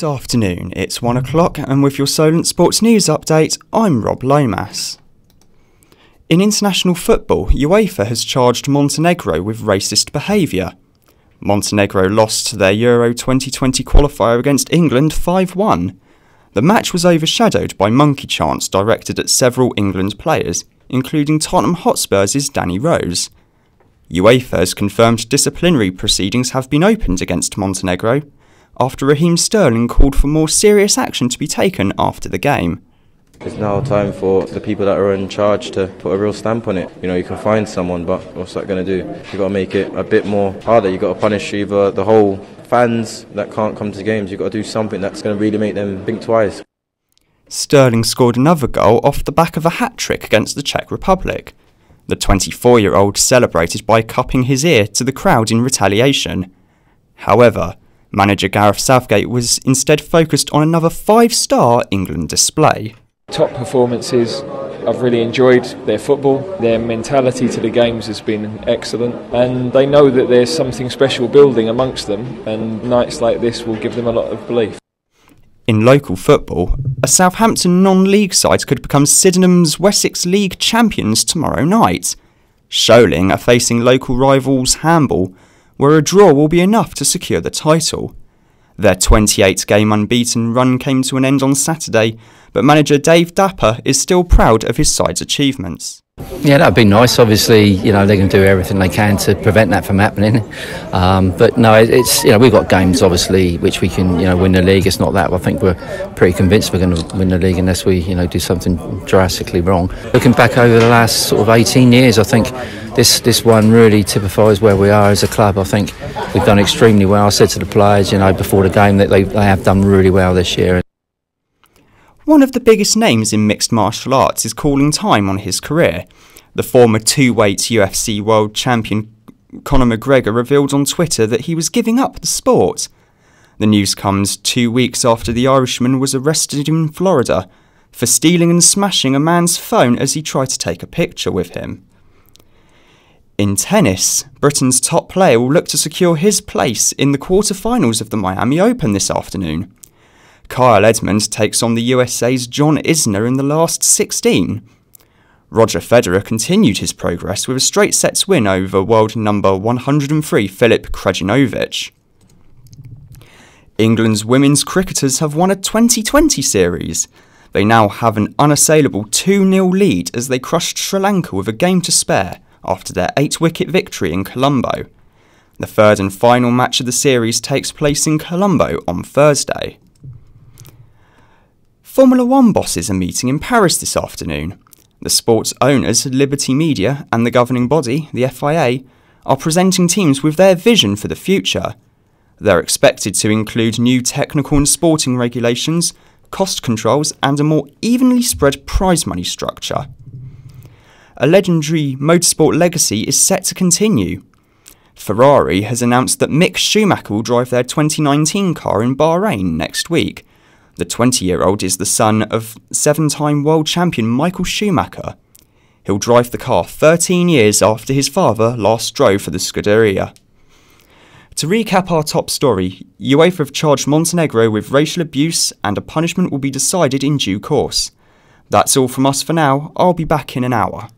Good afternoon, it's 1 o'clock and with your Solent Sports News update, I'm Rob Lomas. In international football, UEFA has charged Montenegro with racist behaviour. Montenegro lost to their Euro 2020 qualifier against England 5-1. The match was overshadowed by monkey chants directed at several England players, including Tottenham Hotspur's Danny Rose. UEFA has confirmed disciplinary proceedings have been opened against Montenegro, after Raheem Sterling called for more serious action to be taken after the game. It's now time for the people that are in charge to put a real stamp on it. You know, you can find someone, but what's that going to do? You've got to make it a bit more harder. You've got to punish either the whole fans that can't come to games. You've got to do something that's going to really make them think twice. Sterling scored another goal off the back of a hat-trick against the Czech Republic. The 24-year-old celebrated by cupping his ear to the crowd in retaliation. However, manager Gareth Southgate was instead focused on another 5-star England display. Top performances. I've really enjoyed their football. Their mentality to the games has been excellent, and they know that there's something special building amongst them, and nights like this will give them a lot of belief. In local football, a Southampton non-league side could become Sydenham's Wessex League champions tomorrow night. Solent are facing local rivals Handball, where a draw will be enough to secure the title. Their 28-game unbeaten run came to an end on Saturday, but manager Dave Dapper is still proud of his side's achievements. Yeah, that'd be nice. Obviously, you know, they're going to do everything they can to prevent that from happening. But no, it's, you know, we've got games obviously which we can, you know, win the league. It's not that. I think we're pretty convinced we're going to win the league unless we, you know, do something drastically wrong. Looking back over the last sort of 18 years, I think this one really typifies where we are as a club. I think we've done extremely well. I said to the players, you know, before the game that they have done really well this year. One of the biggest names in mixed martial arts is calling time on his career. The former two-weight UFC world champion Conor McGregor revealed on Twitter that he was giving up the sport. The news comes 2 weeks after the Irishman was arrested in Florida for stealing and smashing a man's phone as he tried to take a picture with him. In tennis, Britain's top player will look to secure his place in the quarter-finals of the Miami Open this afternoon. Kyle Edmund takes on the USA's John Isner in the last 16. Roger Federer continued his progress with a straight sets win over world number 103 Filip Krajinovic. England's women's cricketers have won a 2020 series. They now have an unassailable 2-0 lead as they crushed Sri Lanka with a game to spare after their 8-wicket victory in Colombo. The third and final match of the series takes place in Colombo on Thursday. Formula One bosses are meeting in Paris this afternoon. The sport's owners, Liberty Media, and the governing body, the FIA, are presenting teams with their vision for the future. They're expected to include new technical and sporting regulations, cost controls, and a more evenly spread prize money structure. A legendary motorsport legacy is set to continue. Ferrari has announced that Mick Schumacher will drive their 2019 car in Bahrain next week. The 20-year-old is the son of 7-time world champion Michael Schumacher. He'll drive the car 13 years after his father last drove for the Scuderia. To recap our top story, UEFA have charged Montenegro with racial abuse and a punishment will be decided in due course. That's all from us for now. I'll be back in an hour.